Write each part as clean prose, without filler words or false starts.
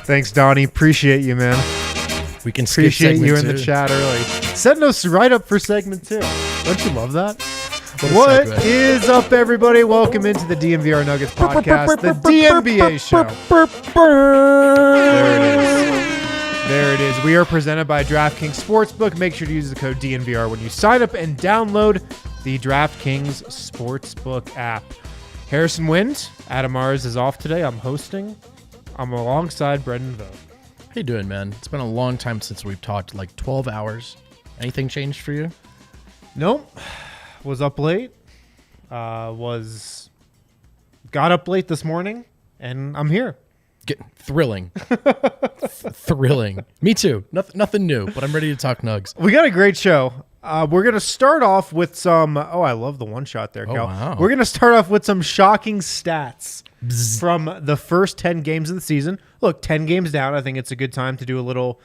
Thanks, Donnie. Appreciate you, man. We can skip Appreciate you in two. the chat early. Setting us right up for segment 2. Don't you love that? What is up, everybody? Welcome into the DNVR Nuggets podcast, the DNBA show. There it is. We are presented by DraftKings Sportsbook. Make sure to use the code DNVR when you sign up and download the DraftKings Sportsbook app. Harrison Wind, Adam Mars is off today. I'm hosting. I'm alongside Brendan Vogt. How you doing, man? It's been a long time since we've talked, like 12 hours. Anything changed for you? Nope. Was up late. Got up late this morning, and I'm here. Thrilling. Thrilling. Me too. Nothing new, but I'm ready to talk Nugs. We got a great show. We're going to start off with some... Oh, I love the one shot there, Cal. Wow. We're going to start off with some shocking stats from the first 10 games of the season. Look, 10 games down. I think it's a good time to do a little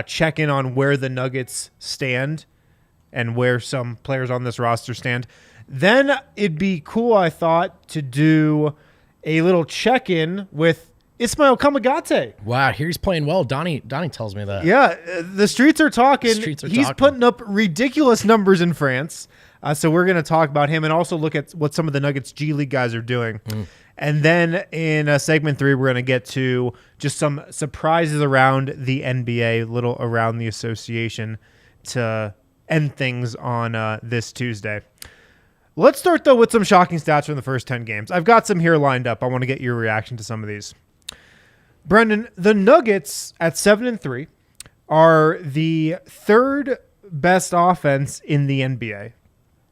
check-in on where the Nuggets stand and where some players on this roster stand. Then it'd be cool, I thought, to do a little check-in with Ismael Kamagate. Wow, he's playing well. Donnie tells me that. Yeah, the streets are talking. He's putting up ridiculous numbers in France. So we're going to talk about him and also look at what some of the Nuggets G League guys are doing. And then in segment 3, we're going to get to just some surprises around the NBA, little around the association to end things on this Tuesday. Let's start, though, with some shocking stats from the first 10 games. I've got some here lined up. I want to get your reaction to some of these. Brendan, the Nuggets at 7-3 are the third best offense in the NBA.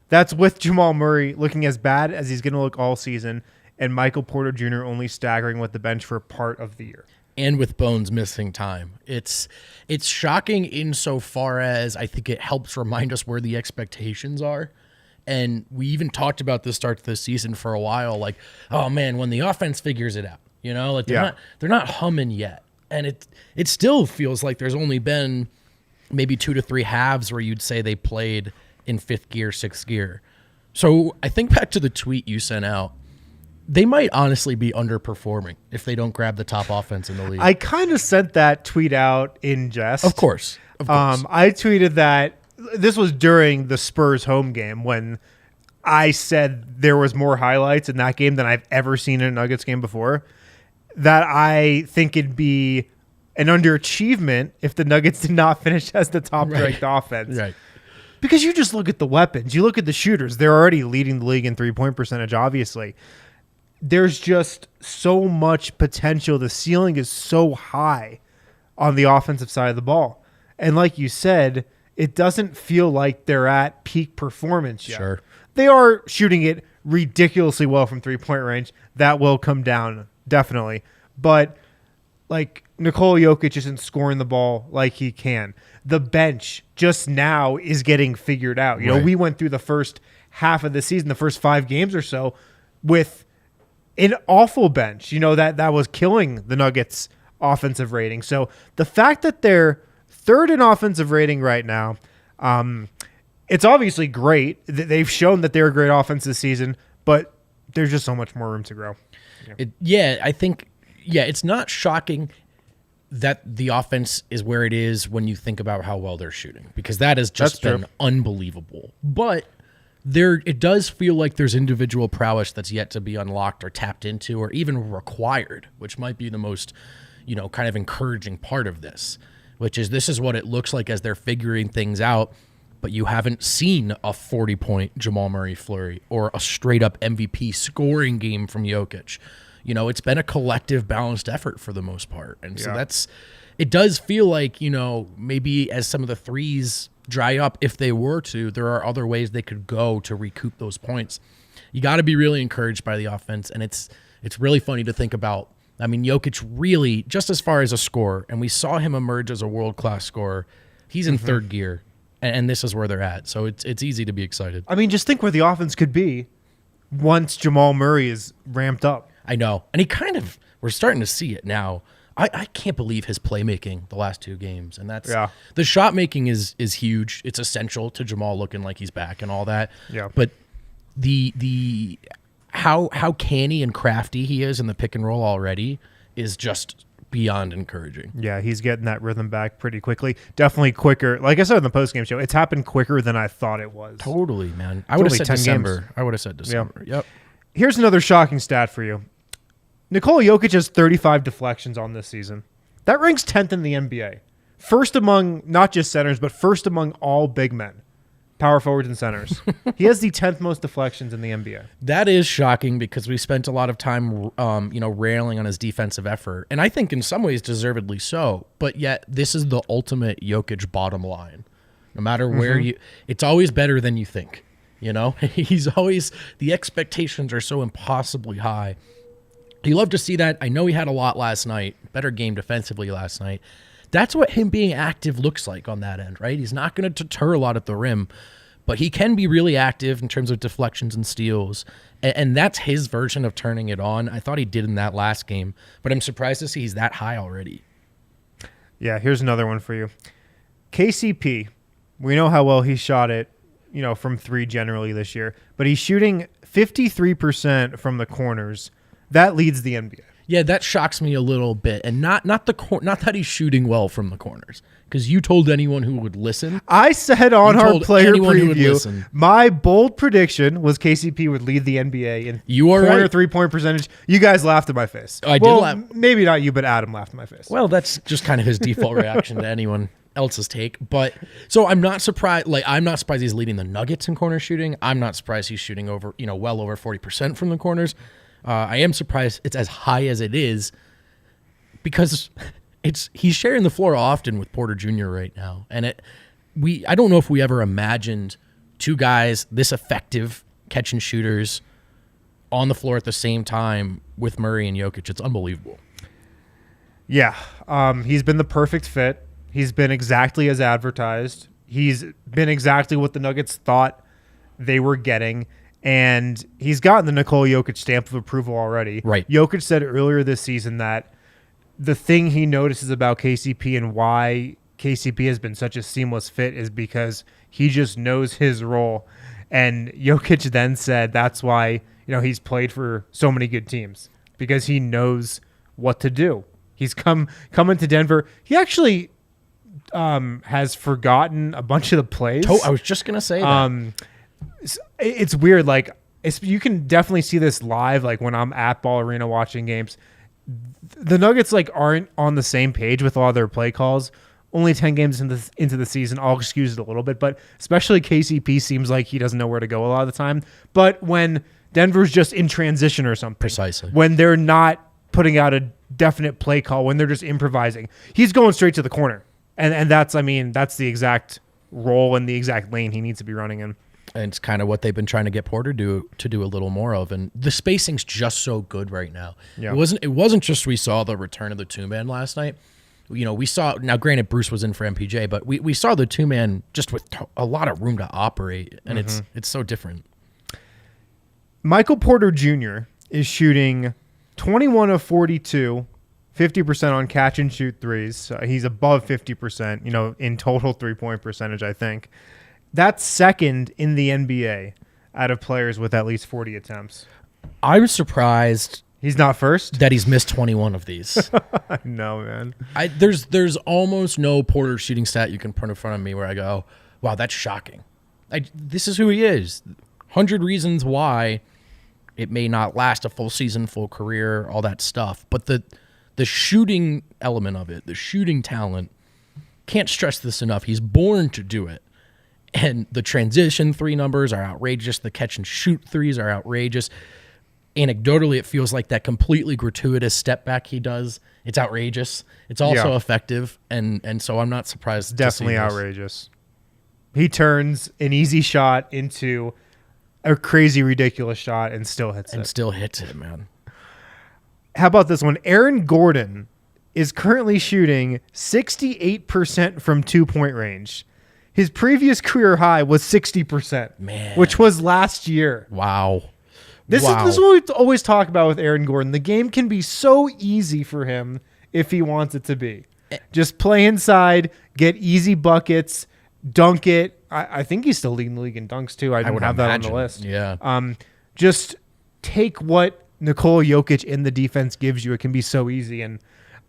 That's with Jamal Murray looking as bad as he's going to look all season and Michael Porter Jr. only staggering with the bench for part of the year. And with Bones missing time. It's shocking insofar as I think it helps remind us where the expectations are. And we even talked about this start to the season for a while, like, oh man, when the offense figures it out. You know, like they're not humming yet. And it still feels like there's only been maybe 2 to 3 halves where you'd say they played in 5th gear, 6th gear. So I think back to the tweet you sent out. They might honestly be underperforming if they don't grab the top offense in the league. I kind of sent that tweet out in jest. Of course. I tweeted that this was during the Spurs home game when I said there was more highlights in that game than I've ever seen in a Nuggets game before. That I think it'd be an underachievement if the Nuggets did not finish as the top-ranked offense. Right. Because you just look at the weapons. You look at the shooters. They're already leading the league in three-point percentage, obviously. There's just so much potential. The ceiling is so high on the offensive side of the ball. And like you said, it doesn't feel like they're at peak performance yet. Sure. They are shooting it ridiculously well from three-point range. That will come down. Definitely. But like Nikola Jokic isn't scoring the ball like he can. The bench just now is getting figured out. You know, we went through the first half of the season, the first 5 games or so, with an awful bench, you know, that was killing the Nuggets offensive rating. So the fact that they're third in offensive rating right now, it's obviously great. They've shown that they're a great offense this season, but there's just so much more room to grow. I think it's not shocking that the offense is where it is when you think about how well they're shooting, because that has just been unbelievable. But it does feel like there's individual prowess that's yet to be unlocked or tapped into or even required, which might be the most, kind of encouraging part of this, which is this is what it looks like as they're figuring things out. But you haven't seen a 40-point Jamal Murray flurry or a straight-up MVP scoring game from Jokic. It's been a collective, balanced effort for the most part. And so it does feel like, maybe as some of the threes dry up, if they were to, there are other ways they could go to recoup those points. You got to be really encouraged by the offense, and it's really funny to think about. I mean, Jokic really, just as far as a scorer, and we saw him emerge as a world-class scorer, he's in third gear. And this is where they're at. So it's easy to be excited. I mean, just think where the offense could be once Jamal Murray is ramped up. I know. And we're starting to see it now. I can't believe his playmaking the last 2 games. And that's the shot making is huge. It's essential to Jamal looking like he's back and all that. Yeah. But the how canny and crafty he is in the pick and roll already is just beyond encouraging. Yeah, he's getting that rhythm back pretty quickly. Definitely quicker. Like I said in the postgame show, it's happened quicker than I thought it was. Totally, man. I would have said December. Games. I would have said December. Yep. Here's another shocking stat for you. Nikola Jokic has 35 deflections on this season. That ranks 10th in the NBA. First among not just centers, but first among all big men. Power forwards and centers. He has the 10th most deflections in the NBA. That is shocking because we spent a lot of time, railing on his defensive effort, and I think in some ways deservedly so. But yet, this is the ultimate Jokic bottom line. No matter where it's always better than you think. You know, he's always the expectations are so impossibly high. You love to see that. I know he had a lot last night. Better game defensively last night. That's what him being active looks like on that end, right? He's not going to deter a lot at the rim, but he can be really active in terms of deflections and steals, and that's his version of turning it on. I thought he did in that last game, but I'm surprised to see he's that high already. Yeah, here's another one for you. KCP, we know how well he shot it, from 3 generally this year, but he's shooting 53% from the corners. That leads the NBA. Yeah, that shocks me a little bit, and not that he's shooting well from the corners, because you told anyone who would listen. I said on our player preview, my bold prediction was KCP would lead the NBA in corner 3-point percentage. You guys laughed at my face. I did laugh. Maybe not you, but Adam laughed at my face. Well, that's just kind of his default reaction to anyone else's take. But so I'm not surprised. I'm not surprised he's leading the Nuggets in corner shooting. I'm not surprised he's shooting over, well over 40% from the corners. I am surprised it's as high as it is because he's sharing the floor often with Porter Jr. right now. And I don't know if we ever imagined 2 guys this effective catch and shooters on the floor at the same time with Murray and Jokic. It's unbelievable. Yeah. He's been the perfect fit. He's been exactly as advertised. He's been exactly what the Nuggets thought they were getting. And he's gotten the Nikola Jokic stamp of approval already. Right. Jokic said earlier this season that the thing he notices about KCP and why KCP has been such a seamless fit is because he just knows his role. And Jokic then said that's why he's played for so many good teams, because he knows what to do. He's come into Denver. He actually has forgotten a bunch of the plays. I was just going to say that. It's weird. You can definitely see this live. When I'm at Ball Arena watching games, the Nuggets aren't on the same page with a lot of their play calls. Only 10 games into the season, I'll excuse it a little bit, but especially KCP seems like he doesn't know where to go a lot of the time. But when Denver's just in transition or something, precisely when they're not putting out a definite play call, when they're just improvising, he's going straight to the corner, and that's the exact role and the exact lane he needs to be running in. And it's kind of what they've been trying to get Porter to do a little more of. And the spacing's just so good right now. Yeah. It wasn't just we saw the return of the 2-man last night. We saw, now granted Bruce was in for MPJ, but we saw the 2-man just with a lot of room to operate. And it's so different. Michael Porter Jr. is shooting 21 of 42, 50% on catch and shoot threes. He's above 50%, in total 3-point percentage, I think. That's second in the NBA out of players with at least 40 attempts. I was surprised he's not first, that he's missed 21 of these. No, man. There's almost no Porter shooting stat you can put in front of me where I go, wow, that's shocking. This is who he is. 100 reasons why it may not last a full season, full career, all that stuff. But the shooting element of it, the shooting talent, can't stress this enough. He's born to do it. And the transition 3 numbers are outrageous. The catch and shoot threes are outrageous. Anecdotally, it feels like that completely gratuitous step back he does. It's outrageous. It's also effective. And so I'm not surprised. Definitely outrageous. He turns an easy shot into a crazy, ridiculous shot and still hits it. Still hits it, man. How about this one? Aaron Gordon is currently shooting 68% from 2-point range. His previous career high was 60%, man, which was last year. Wow. This is what we always talk about with Aaron Gordon. The game can be so easy for him if he wants it to be. Just play inside, get easy buckets, dunk it. I think he's still leading the league in dunks too. I don't have that on the list. Yeah. Just take what Nikola Jokic in the defense gives you. It can be so easy. And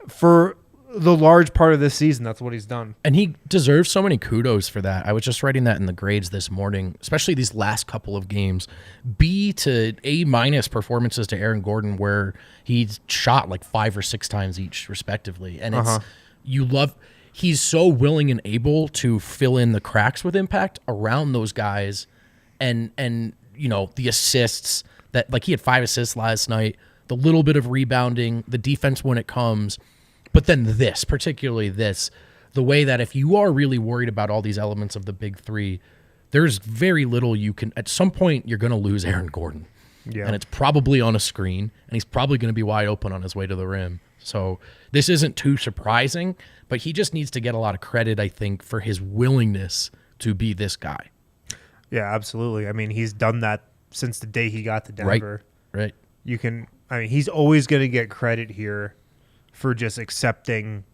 for the large part of this season, that's what he's done. And he deserves so many kudos for that. I was just writing that in the grades this morning, especially these last couple of games. B to A- performances to Aaron Gordon, where he's shot like 5 or 6 times each, respectively. And he's so willing and able to fill in the cracks with impact around those guys. And the assists that, like, he had 5 assists last night, the little bit of rebounding, the defense when it comes. But then particularly this, the way that if you are really worried about all these elements of the big three, there's very little you can, at some point, you're going to lose Aaron Gordon. Yeah. And it's probably on a screen, and he's probably going to be wide open on his way to the rim. So this isn't too surprising, but he just needs to get a lot of credit, I think, for his willingness to be this guy. Yeah, absolutely. I mean, he's done that since the day he got to Denver. Right. He's always going to get credit here for just accepting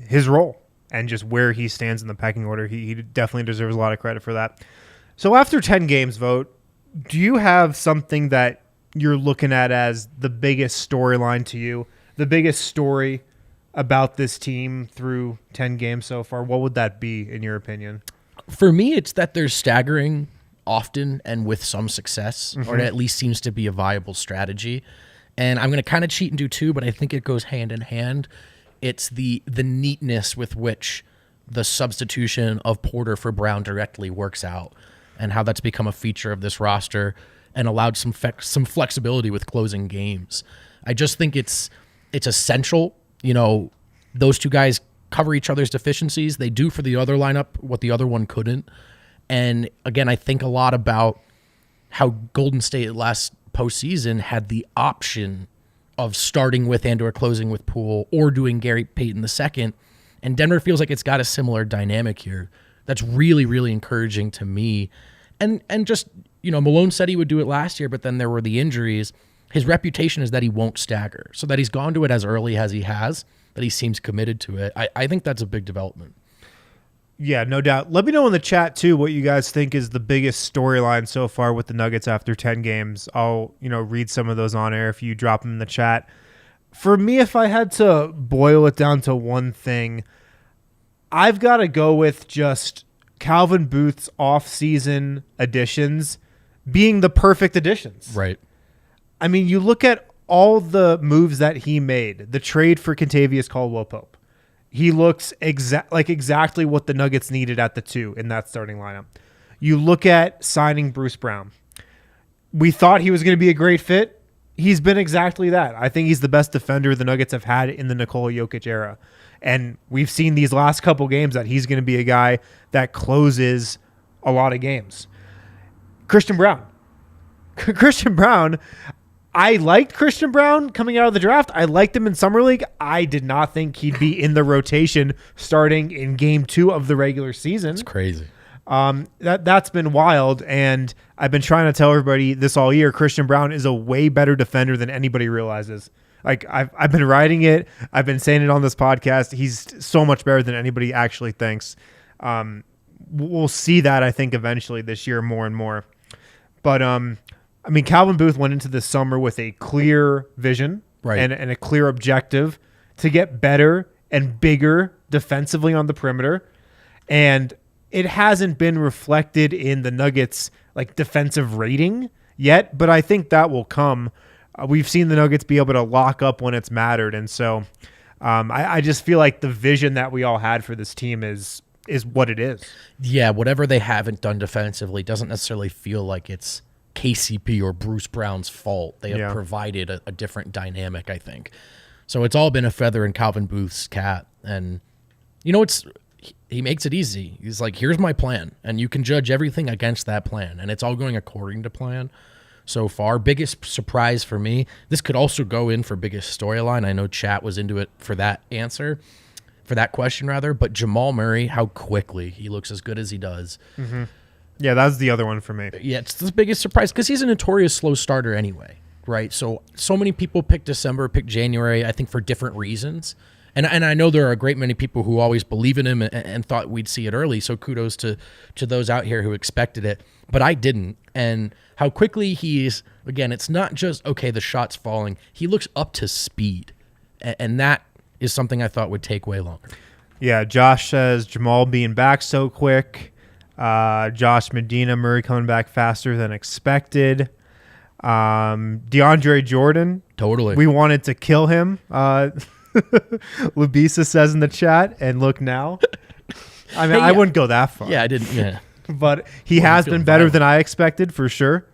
his role and just where he stands in the pecking order. He definitely deserves a lot of credit for that. So after 10 games, Vogt, do you have something that you're looking at as the biggest storyline to you, the biggest story about this team through 10 games so far? What would that be, in your opinion? For me, it's that they're staggering often and with some success, or it at least seems to be a viable strategy. And I'm going to kind of cheat and do 2, but I think it goes hand in hand. It's the neatness with which the substitution of Porter for Brown directly works out, and how that's become a feature of this roster and allowed some flexibility with closing games. I just think it's essential. Those 2 guys cover each other's deficiencies. They do for the other lineup what the other one couldn't. And again, I think a lot about how Golden State last postseason had the option of starting with and/or closing with Poole or doing Gary Payton II, and Denver feels like it's got a similar dynamic here. That's really, really encouraging to me. And just, Malone said he would do it last year, but then there were the injuries. His reputation is that he won't stagger, so that he's gone to it as early as he has, that he seems committed to it. I think that's a big development. Yeah, no doubt. Let me know in the chat, too, what you guys think is the biggest storyline so far with the Nuggets after 10 games. I'll, read some of those on air if you drop them in the chat. For me, if I had to boil it down to one thing, I've got to go with just Calvin Booth's off-season additions being the perfect additions. Right. I mean, you look at all the moves that he made, the trade for Kentavious Caldwell-Pope. He looks exactly what the Nuggets needed at the 2 in that starting lineup. You look at signing Bruce Brown. We thought he was going to be a great fit. He's been exactly that. I think he's the best defender the Nuggets have had in the Nikola Jokic era. And we've seen these last couple games that he's going to be a guy that closes a lot of games. Christian Brown. I liked Christian Brown coming out of the draft. I liked him in Summer League. I did not think he'd be in the rotation starting in Game 2 of the regular season. It's crazy. That's been wild, and I've been trying to tell everybody this all year. Christian Brown is a way better defender than anybody realizes. Like, I've been writing it. I've been saying it on this podcast. He's so much better than anybody actually thinks. We'll see that, I think, eventually this year more and more. But Calvin Booth went into this summer with a clear vision, right, and a clear objective to get better and bigger defensively on the perimeter. And it hasn't been reflected in the Nuggets' defensive rating yet, but I think that will come. We've seen the Nuggets be able to lock up when it's mattered. And so I just feel like the vision that we all had for this team is what it is. Yeah, whatever they haven't done defensively doesn't necessarily feel like it's KCP or Bruce Brown's fault. They have provided a different dynamic, I think. So it's all been a feather in Calvin Booth's cap. And, he makes it easy. He's like, here's my plan. And you can judge everything against that plan. And it's all going according to plan so far. Biggest surprise for me, this could also go in for biggest storyline. I know chat was into it for that question, but Jamal Murray, how quickly he looks as good as he does. Mm-hmm. Yeah, that's the other one for me. Yeah, it's the biggest surprise because he's a notorious slow starter anyway, right? So many people pick December, pick January, I think for different reasons. And I know there are a great many people who always believe in him and thought we'd see it early. So kudos to those out here who expected it. But I didn't. And how quickly he's, again, it's not just, okay, the shot's falling. He looks up to speed. And that is something I thought would take way longer. Yeah, Josh says Jamal being back so quick. Josh Medina, Murray coming back faster than expected. DeAndre Jordan. Totally. We wanted to kill him. Lubisa says in the chat, and look now. I mean, I wouldn't go that far. Yeah, I didn't. Yeah. But he has been better than I expected, for sure.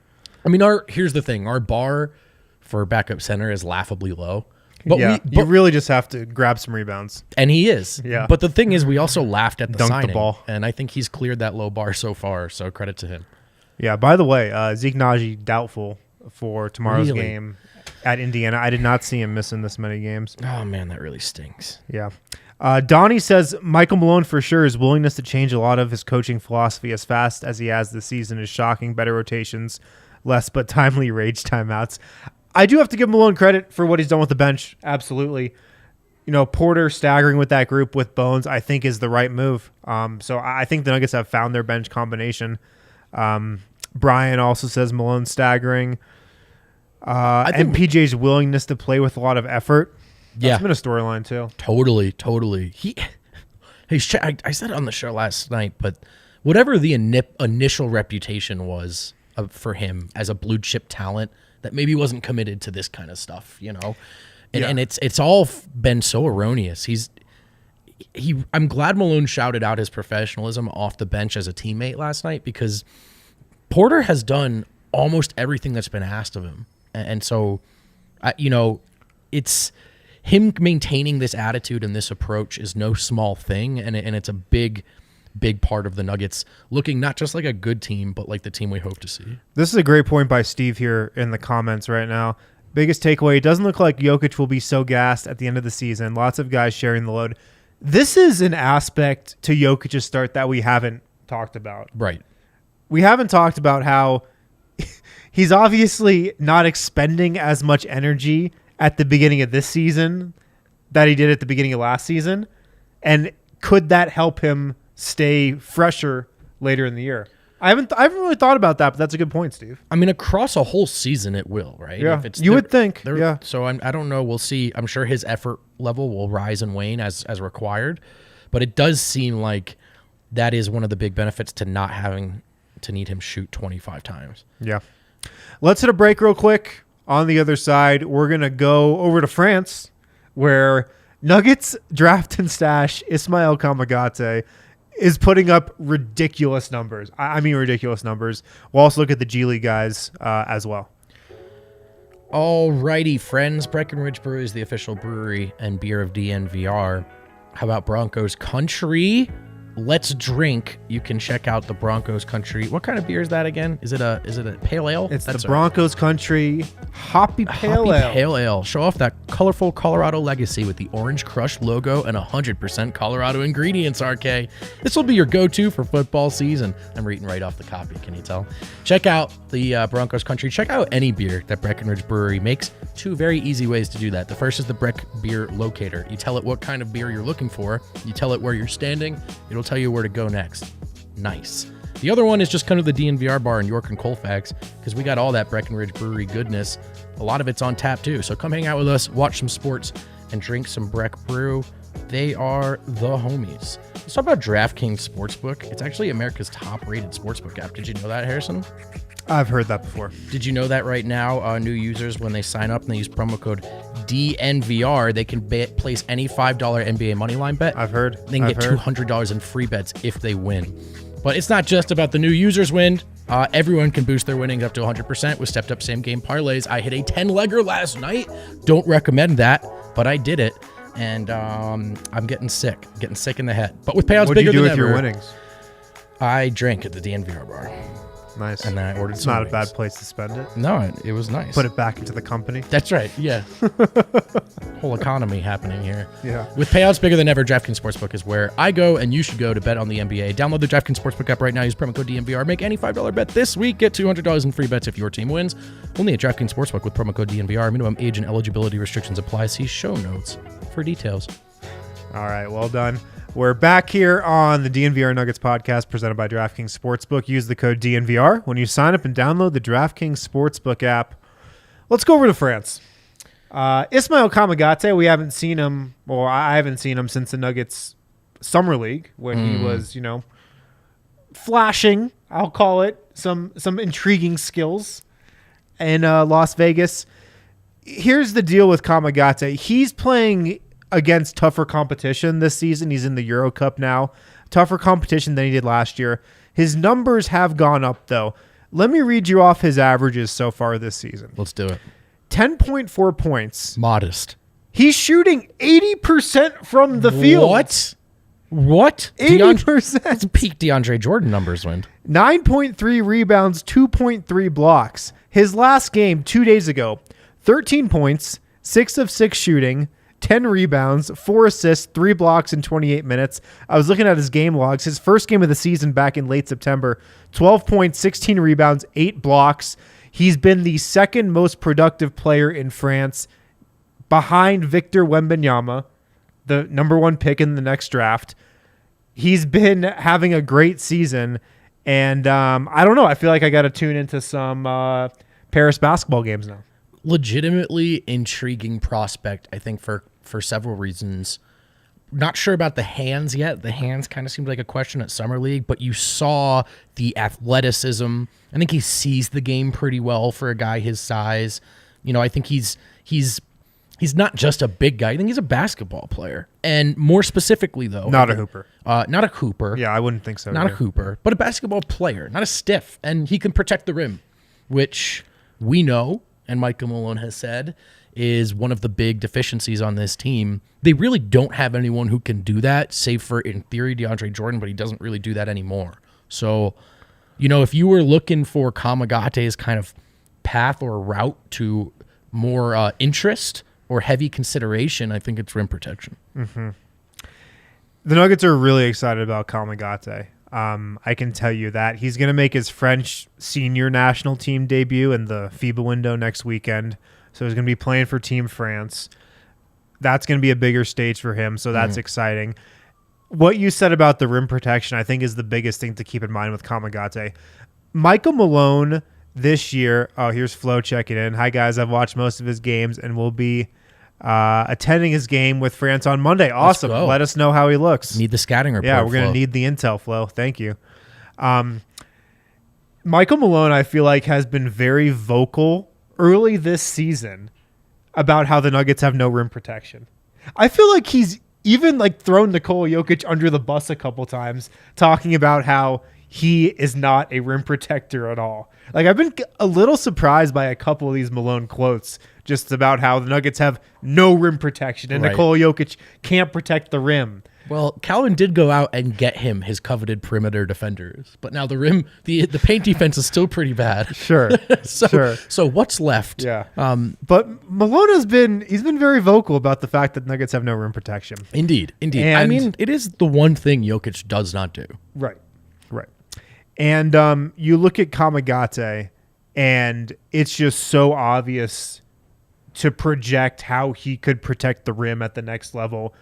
I mean, here's the thing. Our bar for backup center is laughably low. But you really just have to grab some rebounds. And he is. Yeah. But the thing is, we also laughed at the signing. The ball. And I think he's cleared that low bar so far, so credit to him. Yeah, by the way, Zeke Naji doubtful for tomorrow's game at Indiana. I did not see him missing this many games. Oh, man, that really stinks. Yeah. Donnie says Michael Malone for sure, his willingness to change a lot of his coaching philosophy as fast as he has this season is shocking. Better rotations, less but timely rage timeouts. I do have to give Malone credit for what he's done with the bench. Absolutely. You know, Porter staggering with that group with Bones, I think, is the right move. So I think the Nuggets have found their bench combination. Brian also says Malone staggering. And PJ's willingness to play with a lot of effort. That's been a storyline too. Totally. I said it on the show last night, but whatever the initial reputation was for him as a blue chip talent that maybe wasn't committed to this kind of stuff, you know, and it's all been so erroneous. I'm glad Malone shouted out his professionalism off the bench as a teammate last night, because Porter has done almost everything that's been asked of him. And so, you know, it's him maintaining this attitude and this approach is no small thing. And it's a big part of the Nuggets looking not just like a good team, but like the team we hope to see. This is a great point by Steve here in the comments right now. Biggest takeaway, it doesn't look like Jokic will be so gassed at the end of the season. Lots of guys sharing the load. This is an aspect to Jokic's start that we haven't talked about. Right. We haven't talked about how he's obviously not expending as much energy at the beginning of this season that he did at the beginning of last season. And could that help him stay fresher later in the year? I haven't really thought about that, but that's a good point, Steve. I mean, across a whole season, it will, right? Yeah, you would think. Yeah. So I don't know. We'll see. I'm sure his effort level will rise and wane as required, but it does seem like that is one of the big benefits to not having to need him shoot 25 times. Yeah. Let's hit a break real quick. On the other side, we're going to go over to France, where Nuggets draft and stash Ismael Kamagate is putting up ridiculous numbers. I mean ridiculous numbers. We'll also look at the G League guys as well. Alrighty, friends. Breckenridge Brewery is the official brewery and beer of DNVR. How about Broncos Country? Let's drink. You can check out the Broncos Country. What kind of beer is that again? Is it a pale ale? It's the Broncos Country Hoppy Pale Ale. Pale Ale. Show off that colorful Colorado legacy with the Orange Crush logo and 100% Colorado ingredients, RK. This will be your go-to for football season. I'm reading right off the copy, can you tell? Check out the Broncos Country. Check out any beer that Breckenridge Brewery makes. Two very easy ways to do that. The first is the Breck Beer Locator. You tell it what kind of beer you're looking for. You tell it where you're standing. It'll tell you where to go next. Nice. The other one is just kind of the DNVR bar in York and Colfax, because we got all that Breckenridge Brewery goodness. A lot of it's on tap too. So come hang out with us, watch some sports, and drink some Breck Brew. They are the homies. Let's talk about DraftKings Sportsbook. It's actually America's top-rated sportsbook app. Did you know that, Harrison? I've heard that before. Did you know that right now, new users, when they sign up and they use promo code DNVR, they can place any $5 NBA moneyline bet? I've heard. They can get $200 in free bets if they win. But it's not just about the new users win. Everyone can boost their winnings up to 100% with stepped-up same-game parlays. I hit a 10-legger last night. Don't recommend that, but I did it. And I'm getting sick in the head. But with payouts bigger than ever. What did you do with your winnings? I drank at the DNVR bar. Nice. And then I ordered it's some not wings. A bad place to spend it. No, it was nice. Put it back into the company. That's right. Yeah. Whole economy happening here. Yeah. With payouts bigger than ever, DraftKings Sportsbook is where I go, and you should go to bet on the NBA. Download the DraftKings Sportsbook app right now. Use promo code DNVR. Make any $5 bet this week. Get $200 in free bets if your team wins. Only at DraftKings Sportsbook with promo code DNVR. Minimum age and eligibility restrictions apply. See show notes for details. All right, well done. We're back here on the DNVR Nuggets podcast presented by DraftKings Sportsbook. Use the code DNVR when you sign up and download the DraftKings Sportsbook app. Let's go over to France. Ismael Kamagate, we haven't seen him, or I haven't seen him since the Nuggets Summer League when he was, flashing, I'll call it, some intriguing skills in Las Vegas. Here's the deal with Kamagate. He's playing against tougher competition this season. He's in the Euro Cup now. Tougher competition than he did last year. His numbers have gone up, though. Let me read you off his averages so far this season. Let's do it. 10.4 points. Modest. He's shooting 80% from the field. What? 80%. That's peak DeAndre Jordan numbers, Wind. 9.3 rebounds, 2.3 blocks. His last game 2 days ago, 13 points, 6 of 6 shooting, 10 rebounds, 4 assists, 3 blocks in 28 minutes. I was looking at his game logs. His first game of the season back in late September, 12 points, 16 rebounds, 8 blocks. He's been the second most productive player in France behind Victor Wembanyama, the number 1 pick in the next draft. He's been having a great season, and I don't know. I feel like I got to tune into some Paris basketball games now. Legitimately intriguing prospect, I think, for several reasons. Not sure about the hands yet. The hands kind of seemed like a question at Summer League, but you saw the athleticism. I think he sees the game pretty well for a guy his size. I think he's not just a big guy. I think he's a basketball player. And more specifically, though. Not a hooper. Not a hooper. Yeah, I wouldn't think so. Not a hooper, but a basketball player. Not a stiff. And he can protect the rim, which we know, and Michael Malone has said, is one of the big deficiencies on this team. They really don't have anyone who can do that, save for, in theory, DeAndre Jordan, but he doesn't really do that anymore. So, if you were looking for Kamagate's kind of path or route to more interest or heavy consideration, I think it's rim protection. Mm-hmm. The Nuggets are really excited about Kamagate. I can tell you that. He's going to make his French senior national team debut in the FIBA window next weekend. So he's going to be playing for Team France. That's going to be a bigger stage for him, so that's exciting. What you said about the rim protection, I think, is the biggest thing to keep in mind with Kamagate. Michael Malone this year, here's Flo checking in. Hi, guys. I've watched most of his games and will be attending his game with France on Monday. Awesome. Let us know how he looks. Need the scouting report. Yeah, we're going to need the intel, Flo. Thank you. Michael Malone, I feel like, has been very vocal early this season about how the Nuggets have no rim protection. I feel like he's even thrown Nikola Jokic under the bus a couple times, talking about how he is not a rim protector at all. I've been a little surprised by a couple of these Malone quotes just about how the Nuggets have no rim protection and Nikola Jokic can't protect the rim. Well, Calvin did go out and get him his coveted perimeter defenders, but now the rim, the paint defense is still pretty bad. Sure. So what's left? Yeah. But Malone he's been very vocal about the fact that Nuggets have no rim protection. Indeed. And it is the one thing Jokic does not do. Right. And you look at Kamagate, and it's just so obvious to project how he could protect the rim at the next level.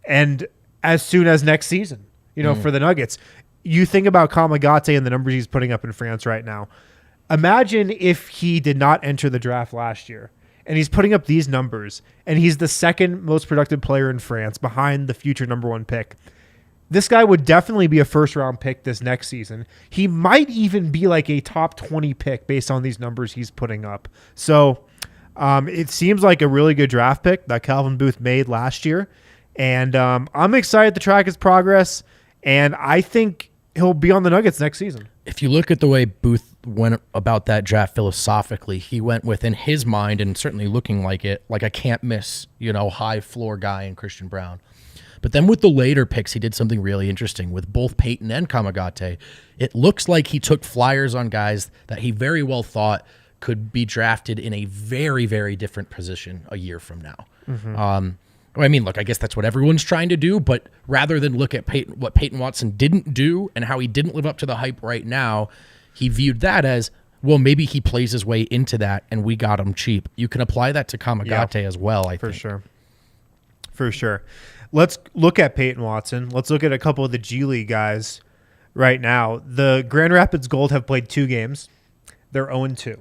And as soon as next season, for the Nuggets. You think about Kamagate and the numbers he's putting up in France right now. Imagine if he did not enter the draft last year and he's putting up these numbers and he's the second most productive player in France behind the future number 1 pick. This guy would definitely be a first-round pick this next season. He might even be a top 20 pick based on these numbers he's putting up. So it seems like a really good draft pick that Calvin Booth made last year. And I'm excited to track his progress, and I think he'll be on the Nuggets next season. If you look at the way Booth went about that draft philosophically, he went with, in his mind, and certainly looking like it, a can't miss, high floor guy in Christian Brown. But then with the later picks, he did something really interesting with both Payton and Kamagate. It looks like he took flyers on guys that he very well thought could be drafted in a very, very different position a year from now. Mm-hmm. I guess that's what everyone's trying to do, but rather than look at what Peyton Watson didn't do and how he didn't live up to the hype right now, he viewed that as, well, maybe he plays his way into that and we got him cheap. You can apply that to Kamagate as well, I think. For sure. let's look at Peyton Watson. Let's look at a couple of the G League guys right now. The Grand Rapids Gold have played 2 games. They're 0-2.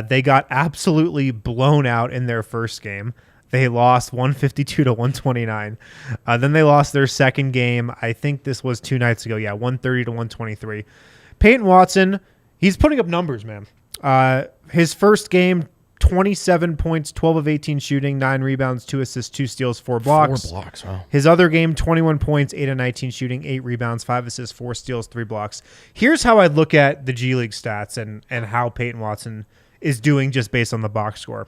They got absolutely blown out in their first game. They lost 152-129. Then they lost their second game. I think this was 2 nights ago. Yeah, 130-123. Peyton Watson, he's putting up numbers, man. His first game, 27 points, 12 of 18 shooting, 9 rebounds, 2 assists, 2 steals, 4 blocks. 4 blocks, wow. His other game, 21 points, 8 of 19 shooting, 8 rebounds, 5 assists, 4 steals, 3 blocks. Here's how I look at the G League stats and how Peyton Watson is doing just based on the box score.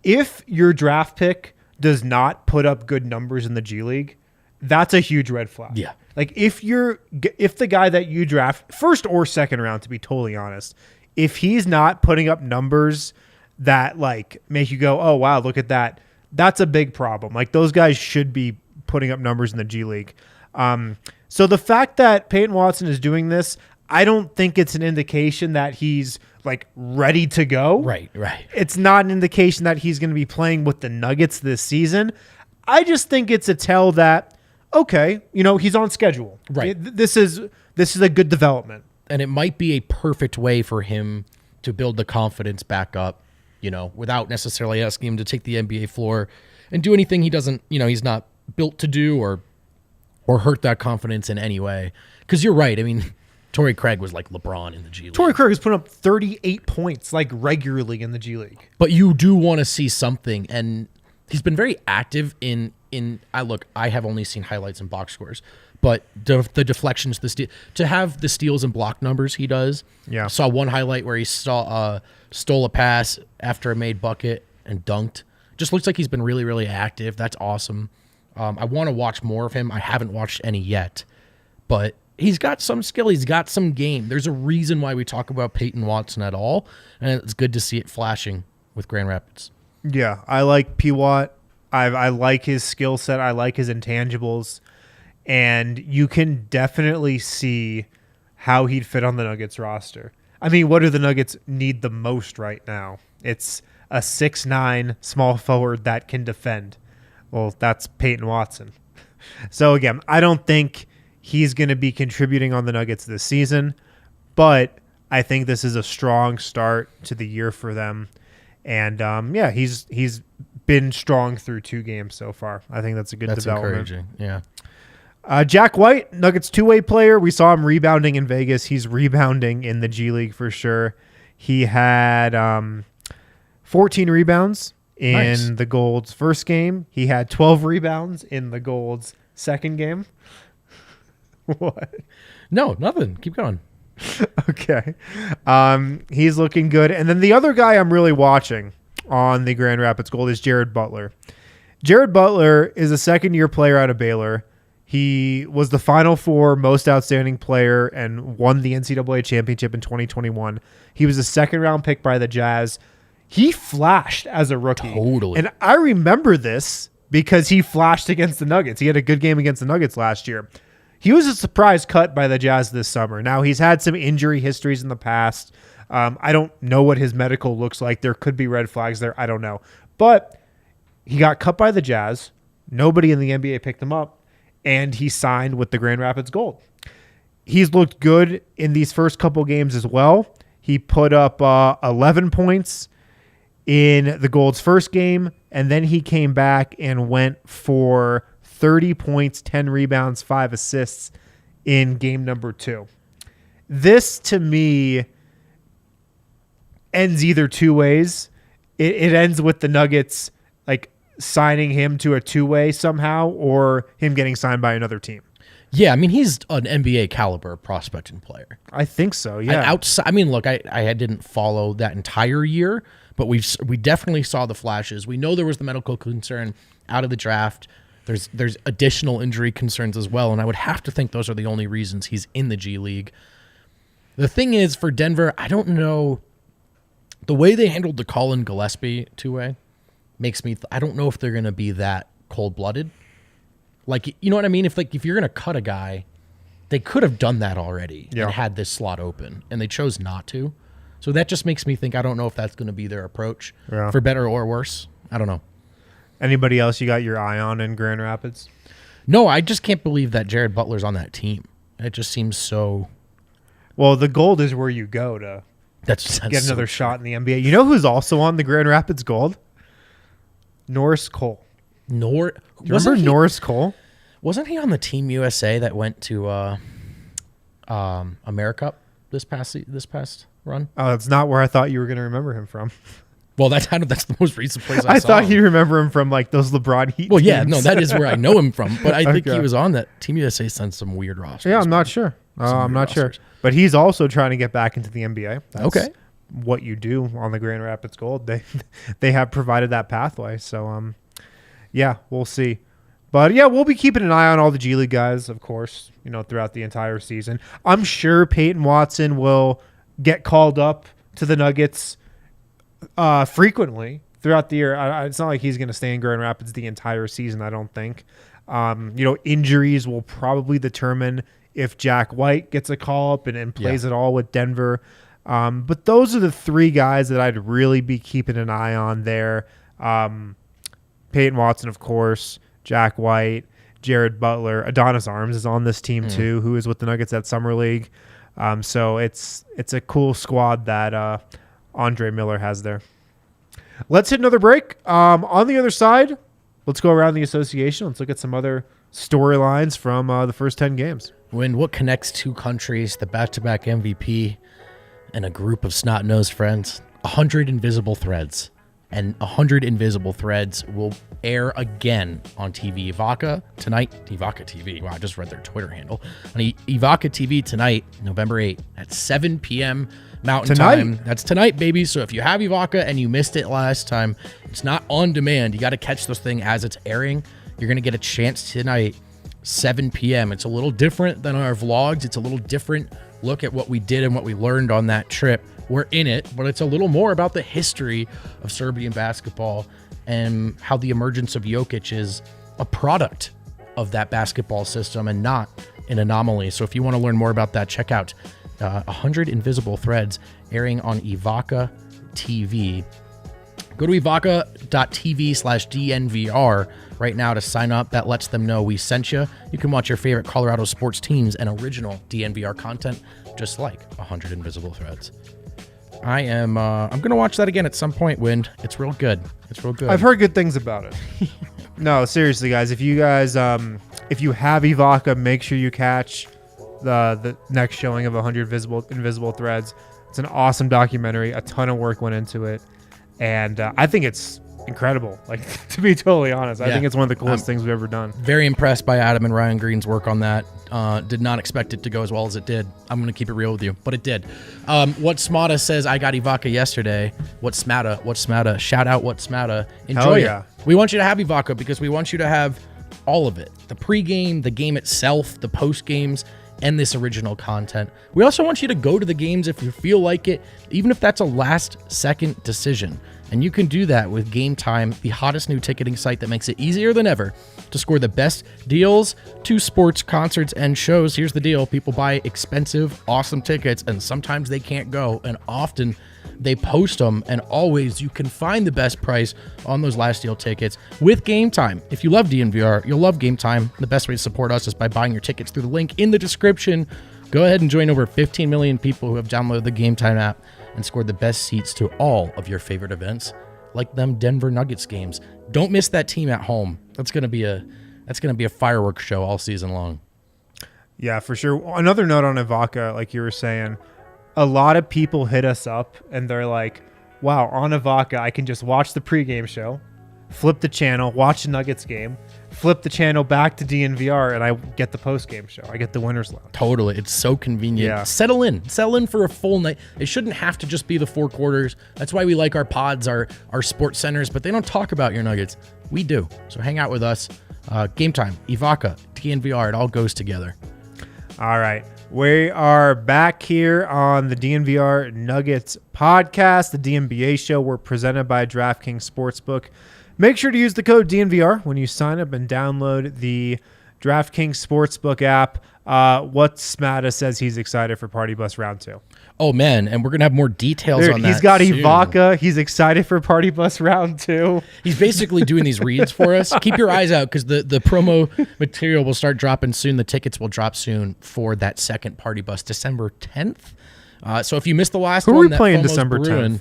If your draft pick does not put up good numbers in the G League, that's a huge red flag. Yeah. Like if the guy that you draft first or second round, to be totally honest, if he's not putting up numbers that like make you go, oh wow, look at that, that's a big problem. Like those guys should be putting up numbers in the G League. So the fact that Peyton Watson is doing this, I don't think it's an indication that he's like ready to go. Right. It's not an indication that he's going to be playing with the Nuggets this season. I just think it's a tell that, okay, he's on schedule. Right. This is a good development. And it might be a perfect way for him to build the confidence back up, without necessarily asking him to take the NBA floor and do anything he doesn't, he's not built to do or hurt that confidence in any way. Because you're right. I mean, Torrey Craig was like LeBron in the G League. Torrey Craig is putting up 38 points like regularly in the G League. But you do want to see something, and he's been very active in I have only seen highlights and box scores, but the deflections, to have the steals and block numbers he does. Yeah. I saw one highlight where he stole a pass after a made bucket and dunked. Just looks like he's been really, really active. That's awesome. I want to watch more of him. I haven't watched any yet, but he's got some skill. He's got some game. There's a reason why we talk about Peyton Watson at all, and it's good to see it flashing with Grand Rapids. Yeah, I like P-Watt. I like his skill set. I like his intangibles. And you can definitely see how he'd fit on the Nuggets roster. I mean, what do the Nuggets need the most right now? It's a 6'9" small forward that can defend. Well, that's Peyton Watson. So, again, I don't think he's going to be contributing on the Nuggets this season, but I think this is a strong start to the year for them. And, he's been strong through 2 games so far. I think that's a good development. That's encouraging, yeah. Jack White, Nuggets two-way player. We saw him rebounding in Vegas. He's rebounding in the G League for sure. He had 14 rebounds in the Gold's first game. He had 12 rebounds in the Gold's second game. What? No, nothing. Keep going. Okay. He's looking good. And then the other guy I'm really watching on the Grand Rapids Gold is Jared Butler. Jared Butler is a second-year player out of Baylor. He was the Final Four most outstanding player and won the NCAA championship in 2021. He was a second-round pick by the Jazz. He flashed as a rookie. Totally. And I remember this because he flashed against the Nuggets. He had a good game against the Nuggets last year. He was a surprise cut by the Jazz this summer. Now, he's had some injury histories in the past. I don't know what his medical looks like. There could be red flags there. I don't know. But he got cut by the Jazz. Nobody in the NBA picked him up. And he signed with the Grand Rapids Gold. He's looked good in these first couple games as well. He put up 11 points in the Gold's first game, and then he came back and went for 30 points, 10 rebounds, 5 assists in game number 2. This, to me, ends either two ways. It ends with the Nuggets signing him to a two-way somehow, or him getting signed by another team. Yeah, I mean, he's an NBA caliber prospect and player. I think so, yeah. Look, I didn't follow that entire year, but we definitely saw the flashes. We know there was the medical concern out of the draft. There's additional injury concerns as well, and I would have to think those are the only reasons he's in the G League. The thing is, for Denver, I don't know. The way they handled the Colin Gillespie two-way makes me I don't know if they're going to be that cold-blooded. You know what I mean? If you're going to cut a guy, they could have done that already and had this slot open, and they chose not to. So that just makes me think I don't know if that's going to be their approach for better or worse. I don't know. Anybody else you got your eye on in Grand Rapids? No, I just can't believe that Jared Butler's on that team. It just seems so. Well, the Gold is where you go to get another shot in the NBA. You know who's also on the Grand Rapids Gold? Norris Cole. Remember Norris Cole? Wasn't he on the Team USA that went to AmeriCup this past run? Oh, it's not where I thought you were going to remember him from. Well, that's the most recent place I saw thought him. You remember him from like those LeBron Heat Well, yeah, teams. no, that is where I know him from. But I think he was on that. Team USA sent some weird rosters. Yeah, I'm not sure. I'm not sure. But he's also trying to get back into the NBA. That's what you do on the Grand Rapids Gold. They have provided that pathway. So, yeah, we'll see. But, yeah, we'll be keeping an eye on all the G League guys, of course, throughout the entire season. I'm sure Peyton Watson will get called up to the Nuggets frequently throughout the year. It's not like he's going to stay in Grand Rapids the entire season, I don't think. Injuries will probably determine if Jack White gets a call up and plays it all with Denver. But those are the three guys that I'd really be keeping an eye on there. Peyton Watson, of course, Jack White, Jared Butler. Adonis Arms is on this team too, who is with the Nuggets at Summer League. So it's a cool squad that Andre Miller has there. Let's hit another break. On the other side, let's go around the association. Let's look at some other storylines from the first 10 games. What connects two countries, the back-to-back MVP, and a group of snot-nosed friends? 100 Invisible Threads. And 100 Invisible Threads will air again on TV. Evoca tonight. Evoca TV. Wow, I just read their Twitter handle. On Evoca TV tonight, November 8th at 7 p.m. Mountain Time. That's tonight, baby. So if you have Evoca and you missed it last time, it's not on demand. You got to catch this thing as it's airing. You're going to get a chance tonight, 7 p.m. It's a little different than our vlogs. It's a little different look at what we did and what we learned on that trip. We're in it, but it's a little more about the history of Serbian basketball and how the emergence of Jokic is a product of that basketball system and not an anomaly. So if you want to learn more about that, check out 100 Invisible Threads airing on Evoca TV. Go to evoca.tv/DNVR right now to sign up. That lets them know we sent you. You can watch your favorite Colorado sports teams and original DNVR content, just like 100 Invisible Threads. I'm going to watch that again at some point, Wind. It's real good. I've heard good things about it. No, seriously, guys. If you have Evoca, make sure you catch the next showing of 100 Invisible Threads. It's an awesome documentary. A ton of work went into it. And I think it's incredible. Like, to be totally honest, I think it's one of the coolest things we've ever done. Very impressed by Adam and Ryan Green's work on that. Did not expect it to go as well as it did. I'm going to keep it real with you, but it did. What Smata says, I got Evoca yesterday. What Smata. Shout out What Smata. Enjoy it. We want you to have Evoca because we want you to have all of it. The pregame, the game itself, the post games, and this original content. We also want you to go to the games if you feel like it, even if that's a last-second decision. And you can do that with Game Time, the hottest new ticketing site that makes it easier than ever to score the best deals to sports, concerts, and shows. Here's the deal. People buy expensive, awesome tickets, and sometimes they can't go, and often they post them, and always you can find the best price on those last deal tickets with Game Time. If you love DNVR, you'll love Game Time. The best way to support us is by buying your tickets through the link in the description. Go ahead and join over 15 million people who have downloaded the Game Time app and scored the best seats to all of your favorite events, like them Denver Nuggets games. Don't miss that team at home. That's gonna be a fireworks show all season long. Yeah, for sure. Another note on Evoca, like you were saying, a lot of people hit us up and they're like, wow, on Evoca, I can just watch the pregame show, flip the channel, watch the Nuggets game, flip the channel back to DNVR, and I get the postgame show. I get the winner's lounge. Totally. It's so convenient. Yeah. Settle in for a full night. It shouldn't have to just be the four quarters. That's why we like our pods, our sports centers, but they don't talk about your Nuggets. We do. So hang out with us. Game Time, Evoca, DNVR, it all goes together. All right. We are back here on the DNVR Nuggets podcast, the DNBA show. We're presented by DraftKings Sportsbook. Make sure to use the code DNVR when you sign up and download the DraftKings Sportsbook app. What Smata says he's excited for Party Bus Round 2. Oh, man, and we're going to have more details on that. He's got soon. Ibaka. He's excited for Party Bus Round 2. He's basically doing these reads for us. Keep your eyes out because the promo material will start dropping soon. The tickets will drop soon for that second Party Bus, December 10th. So if you missed the last one, who are we playing December 10th?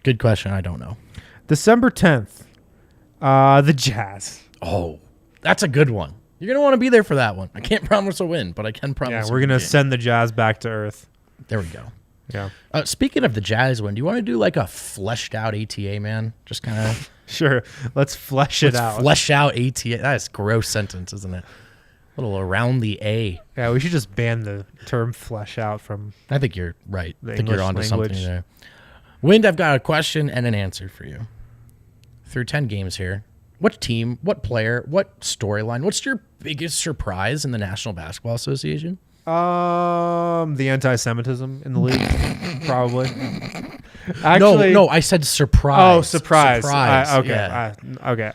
Good question. I don't know. December 10th, the Jazz. Oh, that's a good one. You're going to want to be there for that one. I can't promise a win, but I can promise. Yeah, we're going to send the Jazz back to earth. There we go. Yeah. Speaking of the Jazz win, do you want to do like a fleshed out ATA, man? Just kind of. Sure. Let's flesh it out. Flesh out ATA. That's a gross sentence, isn't it? A little around the A. Yeah, we should just ban the term flesh out from. I think you're right. I think English you're onto language. something there. Wind, I've got a question and an answer for you. Through 10 games here, what team, what player, what storyline, what's your biggest surprise in the National Basketball Association? The anti-Semitism in the league, probably. Actually, no, I said surprise. Oh, surprise. Okay. Yeah. Okay.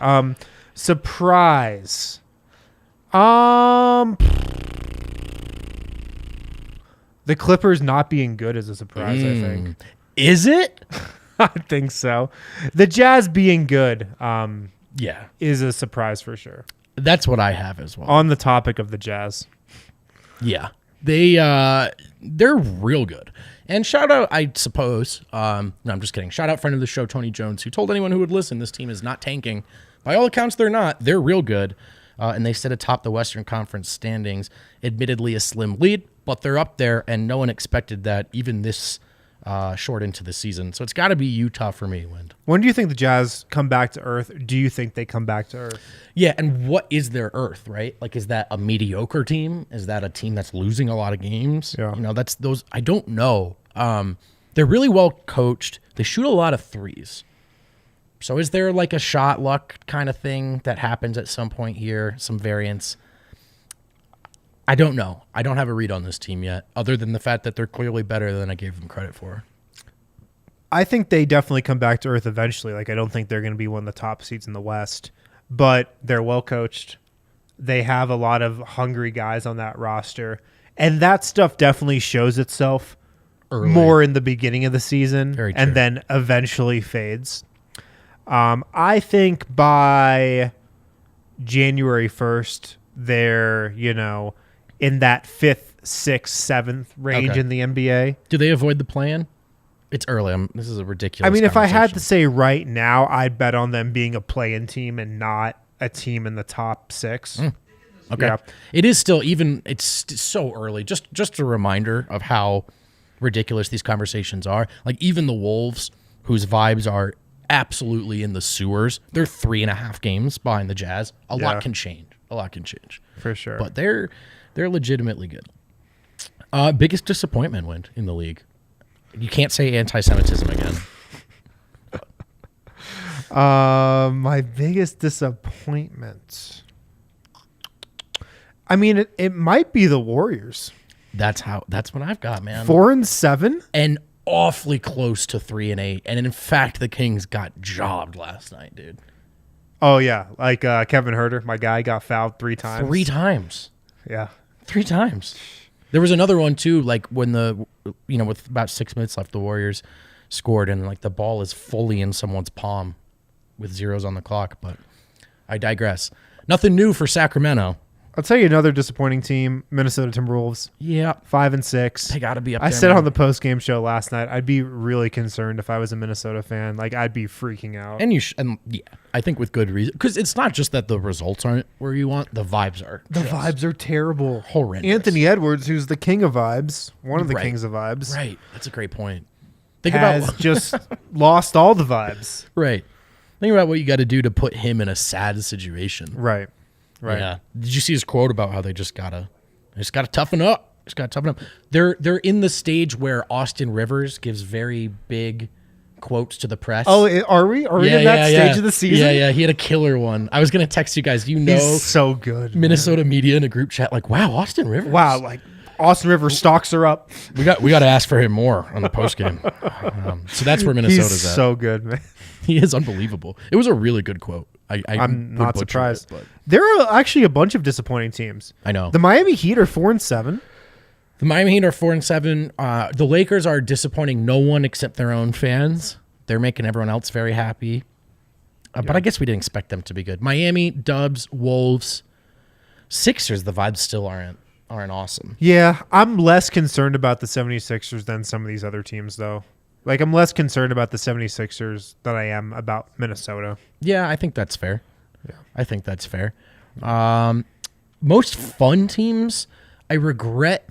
Surprise. The Clippers not being good is a surprise, I think. Is it? I think so. The Jazz being good, Yeah. is a surprise for sure. That's what I have as well. On the topic of the Jazz. Yeah. They're real good. And shout out, I suppose, no, I'm just kidding. Shout out friend of the show, Tony Jones, who told anyone who would listen, this team is not tanking. By all accounts, they're not. They're real good. And they sit atop the Western Conference standings. Admittedly a slim lead, but they're up there, and no one expected that even this short into the season. So it's got to be Utah for me, Wind. When do you think the Jazz come back to earth? Do you think they come back to earth? Yeah, and what is their earth, right? Like, is that a mediocre team? Is that a team that's losing a lot of games? Yeah. You know, that's those. I don't know. They're really well coached. They shoot a lot of threes. So is there like a shot luck kind of thing that happens at some point here? Some variance? I don't know. I don't have a read on this team yet, other than the fact that they're clearly better than I gave them credit for. I think they definitely come back to earth eventually. Like, I don't think they're going to be one of the top seeds in the West, but they're well coached. They have a lot of hungry guys on that roster, and that stuff definitely shows itself Early. more in the beginning of the season. Very true. And then eventually fades. I think by January 1st, they're, in that 5th, 6th, 7th range Okay. in the NBA. Do they avoid the plan? It's early. This is a ridiculous. I mean, if I had to conversation. say right now, I'd bet on them being a play-in team and not a team in the top 6. Okay. Yeah. It is still it's so early. Just a reminder of how ridiculous these conversations are. Like, even the Wolves, whose vibes are absolutely in the sewers, they're 3.5 games behind the Jazz. A lot can change. For sure. But they're legitimately good. Biggest disappointment win in the league. You can't say anti-Semitism again. My biggest disappointment. I mean, it might be the Warriors. That's what I've got, man. 4-7, and awfully close to 3-8. And in fact, the Kings got jobbed last night, dude. Oh yeah, like Kevin Huerter, my guy, got fouled 3 times. 3 times. Yeah. 3 times. There was another one too, like when with about 6 minutes left, the Warriors scored, and like the ball is fully in someone's palm with zeros on the clock. But I digress. Nothing new for Sacramento. I'll tell you another disappointing team, Minnesota Timberwolves. Yeah, 5-6. they got to be up I there. said man. on the post-game show last night, I'd be really concerned if I was a Minnesota fan. Like, I'd be freaking out. And I think with good reason, because it's not just that the results aren't where you want; the vibes are. The vibes are terrible. Horrendous. Anthony Edwards, who's the king of vibes, one of the Right. kings of vibes, Right, that's a great point. Think has about just lost all the vibes. right. Think about what you got to do to put him in a sad situation. Right. Yeah. Did you see his quote about how they just gotta toughen up? They're in the stage where Austin Rivers gives very big quotes to the press. Oh, are we? Are we in that stage of the season? Yeah. He had a killer one. I was gonna text you guys. He's so good. Minnesota media in a group chat like, wow, Austin Rivers. Wow, like Austin Rivers stocks are up. We got to ask for him more on the post game. So that's where Minnesota's He's at. so good, man. He is unbelievable. It was a really good quote. I'm not surprised. But there are actually a bunch of disappointing teams. I know. The Miami Heat are 4-7. The Miami Heat are 4-7. The Lakers are disappointing no one except their own fans. They're making everyone else very happy. But I guess we didn't expect them to be good. Miami, Dubs, Wolves, Sixers, the vibes still aren't awesome. Yeah, I'm less concerned about the 76ers than some of these other teams, though. Like, I'm less concerned about the 76ers than I am about Minnesota. Yeah, I think that's fair. Yeah, I think that's fair. Most fun teams, I regret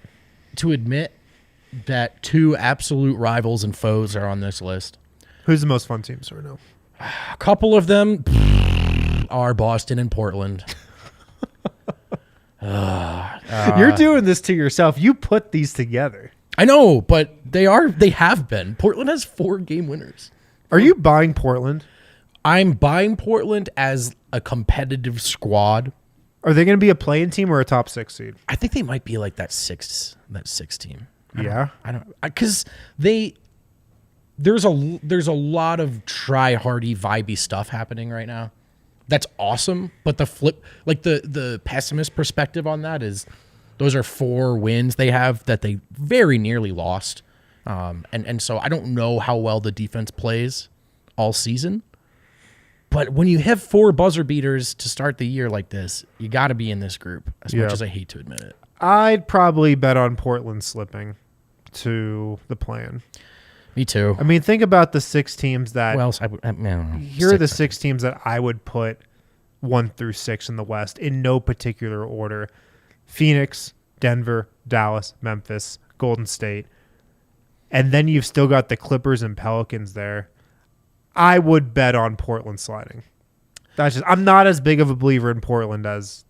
to admit that two absolute rivals and foes are on this list. Who's the most fun teams right now? A couple of them are Boston and Portland. You're doing this to yourself. You put these together. I know, but they have been. Portland has 4 game winners. Are you buying Portland? I'm buying Portland as a competitive squad. Are they going to be a play-in team or a top 6 seed? I think they might be like that six team. Yeah. I don't because there's a lot of try-hardy, vibey stuff happening right now. That's awesome, but the flip, like the pessimist perspective on that is those are 4 wins they have that they very nearly lost. And so I don't know how well the defense plays all season. But when you have 4 buzzer beaters to start the year like this, you got to be in this group, as much as I hate to admit it. I'd probably bet on Portland slipping to the plan. Me too. I mean, think about the 6 teams that... Well, here are the 6 teams that I would put 1 through 6 in the West in no particular order. Phoenix, Denver, Dallas, Memphis, Golden State. And then you've still got the Clippers and Pelicans there. I would bet on Portland sliding. That's just... I'm not as big of a believer in Portland as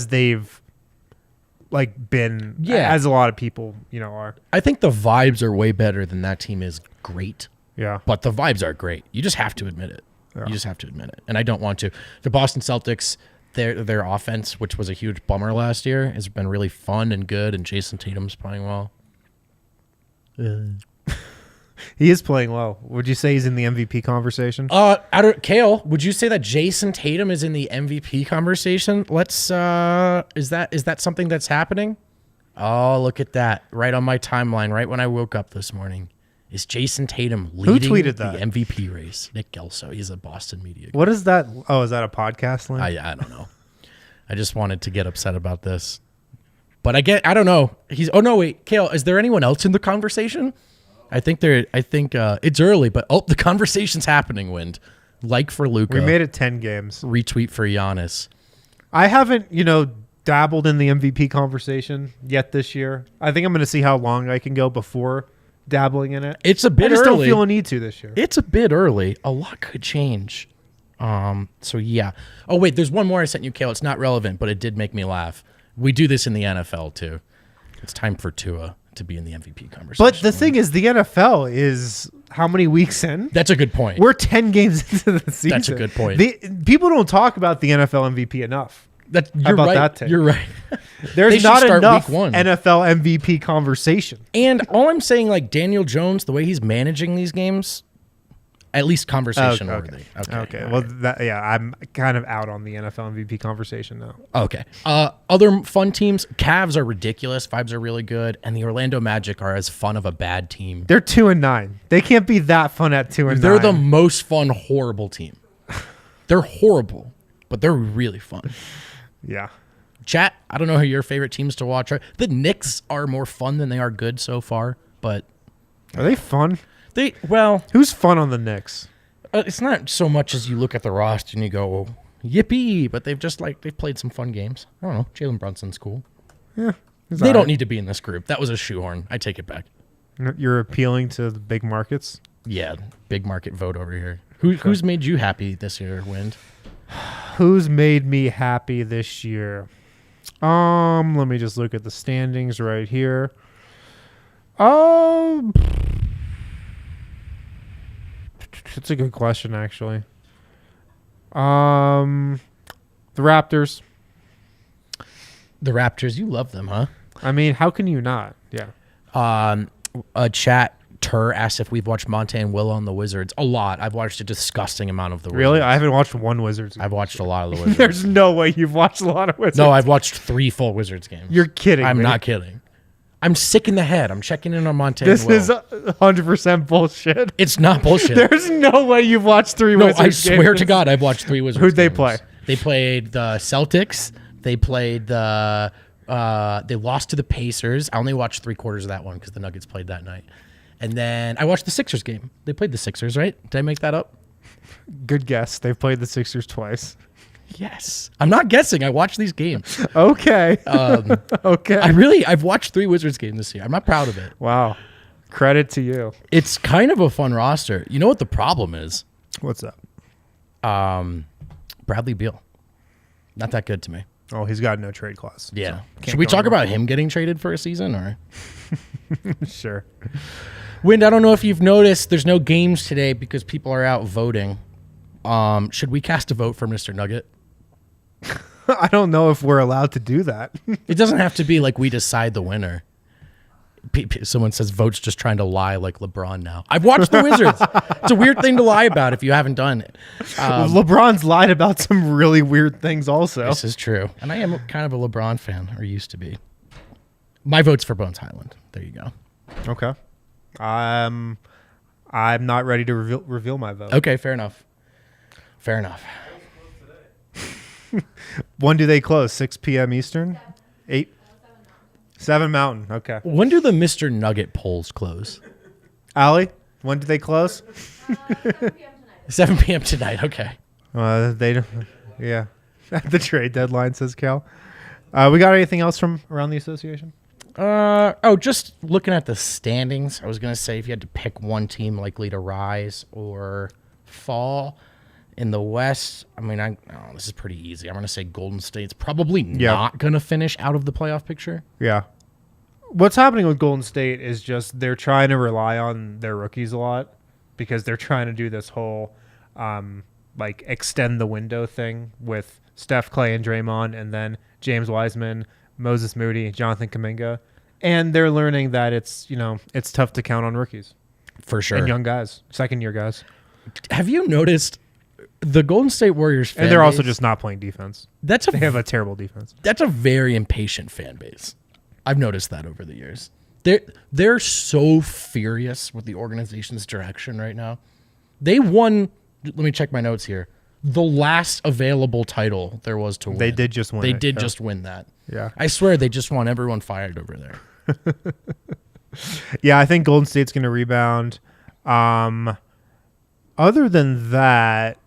they've... been as a lot of people, are. I think the vibes are way better than that team is great. Yeah. But the vibes are great. You just have to admit it. Yeah. You just have to admit it. And I don't want to. The Boston Celtics, their offense, which was a huge bummer last year, has been really fun and good, and Jason Tatum's playing well. He is playing well. Would you say he's in the MVP conversation? Kale, would you say that Jason Tatum is in the MVP conversation? Let's is that something that's happening? Oh, look at that. Right on my timeline, right when I woke up this morning. Is Jason Tatum leading the MVP race? Nick Gelso. He's a Boston media guy. What is that? Oh, is that a podcast link? I don't know. I just wanted to get upset about this. But I don't know. Wait, Kale, is there anyone else in the conversation? I think it's early, but the conversation's happening, Wind. Like for Luka. We made it 10 games. Retweet for Giannis. I haven't, dabbled in the MVP conversation yet this year. I think I'm going to see how long I can go before dabbling in it. It's a bit early. I just don't feel a need to this year. It's a bit early. A lot could change. So yeah. Oh wait, there's one more I sent you, Kale. It's not relevant, but it did make me laugh. We do this in the NFL too. It's time for Tua to be in the MVP conversation. But the thing is, the NFL is how many weeks in? That's a good point. We're 10 games into the season. That's a good point. People don't talk about the NFL MVP enough. You're right. You're right. There's not enough NFL MVP conversation. And all I'm saying, Daniel Jones, the way he's managing these games, at least conversation worthy. Okay. Well, I'm kind of out on the NFL MVP conversation now. Okay. Other fun teams, Cavs are ridiculous. Vibes are really good. And the Orlando Magic are as fun of a bad team. They're 2-9. They can't be that fun at 2-9. They're the most fun, horrible team. They're horrible, but they're really fun. Yeah. Chat, I don't know who your favorite teams to watch are. The Knicks are more fun than they are good so far, but... Are they fun? Who's fun on the Knicks? It's not so much as you look at the roster and you go, yippee, but they've just they've played some fun games. I don't know. Jalen Brunson's cool. Yeah. They don't need to be in this group. That was a shoehorn. I take it back. You're appealing to the big markets? Yeah, big market vote over here. Who's made you happy this year, Wind? Who's made me happy this year? Let me just look at the standings right here. It's a good question, actually. The Raptors. The Raptors, you love them, huh? I mean, how can you not? Yeah. Chat Tur asked if we've watched Monte and Will on the Wizards. A lot. I've watched a disgusting amount of the Wizards. Really? I haven't watched one Wizards game. I've watched a lot of the Wizards. There's no way you've watched a lot of Wizards. No, I've watched 3 full Wizards games. You're kidding I'm me. not kidding. I'm sick in the head. I'm checking in on Monte This and Will. is 100% bullshit. It's not bullshit. There's no way you've watched 3 No, Wizards I games. swear to God, I've watched 3 Wizards Who'd they games. play? They played the Celtics. They played the... they lost to the Pacers. I only watched 3 quarters of that one because the Nuggets played that night. And then I watched the Sixers game. They played the Sixers, right? Did I make that up? Good guess. They've played the Sixers twice. Yes. I'm not guessing. I watched these games. Okay. Okay. I've watched 3 Wizards games this year. I'm not proud of it. Wow. Credit to you. It's kind of a fun roster. You know what the problem is? What's up? Bradley Beal. Not that good to me. Oh, he's got no trade clause. Yeah. So Should we talk about him getting traded for a season or? Sure. Wind, I don't know if you've noticed there's no games today because people are out voting. Should we cast a vote for Mr. Nugget? I don't know if we're allowed to do that. It doesn't have to be like we decide the winner. Someone says Vote's just trying to lie like LeBron now. I've watched the Wizards. It's a weird thing to lie about if you haven't done it. LeBron's lied about some really weird things also. This is true. And I am kind of a LeBron fan, or used to be. My vote's for Bones Highland. There you go. Okay. I'm not ready to reveal my vote. Okay, fair enough. Fair enough. When do they close? 6 p.m. Eastern? 8? 7 Mountain. Okay. When do the Mr. Nugget polls close? Allie, when do they close? 7 p.m. tonight. Okay. Yeah. At the trade deadline, says Cal. We got anything else from around the association? Just looking at the standings. I was going to say if you had to pick one team likely to rise or fall in the West, I mean, this is pretty easy. I'm going to say Golden State's probably not going to finish out of the playoff picture. Yeah. What's happening with Golden State is just they're trying to rely on their rookies a lot because they're trying to do this whole extend the window thing with Steph, Clay, and Draymond, and then James Wiseman, Moses Moody, Jonathan Kuminga. And they're learning that it's tough to count on rookies. For sure. And young guys, second-year guys. Have you noticed the Golden State Warriors fan And they're base, also just not playing defense. They have a terrible defense. That's a very impatient fan base. I've noticed that over the years. They're so furious with the organization's direction right now. They won, let me check my notes here, the last available title there was to win. They did just win They did just win that. Yeah. I swear they just want everyone fired over there. Yeah, I think Golden State's going to rebound. Other than that,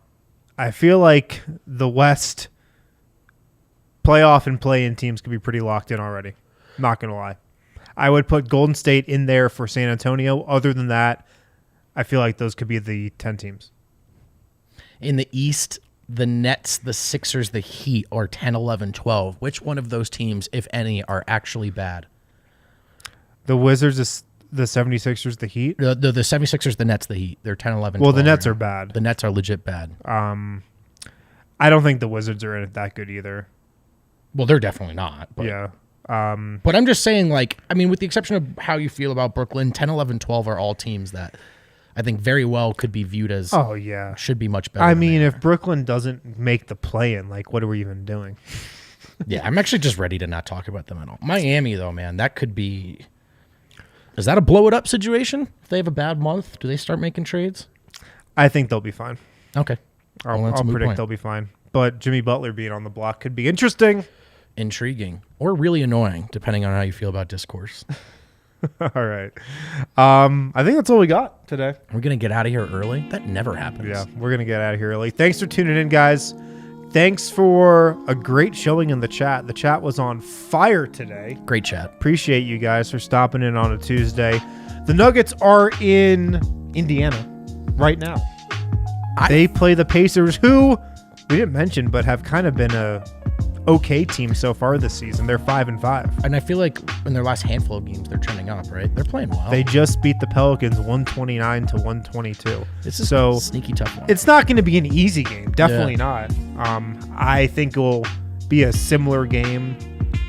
I feel like the West playoff and play-in teams could be pretty locked in already. Not going to lie. I would put Golden State in there for San Antonio. Other than that, I feel like those could be the 10 teams. In the East, the Nets, the Sixers, the Heat are 10, 11, 12. Which one of those teams, if any, are actually bad? The Wizards, the 76ers, the Heat? The 76ers, the Nets, the Heat. They're 10, 11, 12. Well, the Nets are bad. The Nets are legit bad. I don't think the Wizards are in it that good either. Well, they're definitely not. But, Yeah. But I'm just saying, with the exception of how you feel about Brooklyn, 10, 11, 12 are all teams that I think very well could be viewed as should be much better. I mean, if Brooklyn doesn't make the play-in, what are we even doing? Yeah, I'm actually just ready to not talk about them at all. Miami, though, man, that could be... Is that a blow-it-up situation? If they have a bad month, do they start making trades? I think they'll be fine. Okay. I'll predict they'll be fine. But Jimmy Butler being on the block could be interesting. Intriguing. Or really annoying, depending on how you feel about discourse. All right. I think that's all we got today. We're going to get out of here early? That never happens. Yeah, we're going to get out of here early. Thanks for tuning in, guys. Thanks for a great showing in the chat. The chat was on fire today. Great chat. Appreciate you guys for stopping in on a Tuesday. The Nuggets are in Indiana right now. They play the Pacers, who we didn't mention, but have kind of been a okay team so far this season. They're 5-5. And I feel like in their last handful of games, they're trending up, right? They're playing well. They just beat the Pelicans 129-122. This is a sneaky tough one. It's not going to be an easy game. Definitely not. I think it will be a similar game,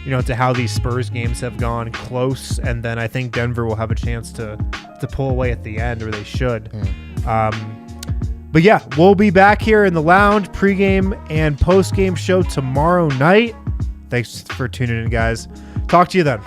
to how these Spurs games have gone close. And then I think Denver will have a chance to to pull away at the end, or they should. But yeah, we'll be back here in the lounge, pregame and postgame show tomorrow night. Thanks for tuning in, guys. Talk to you then.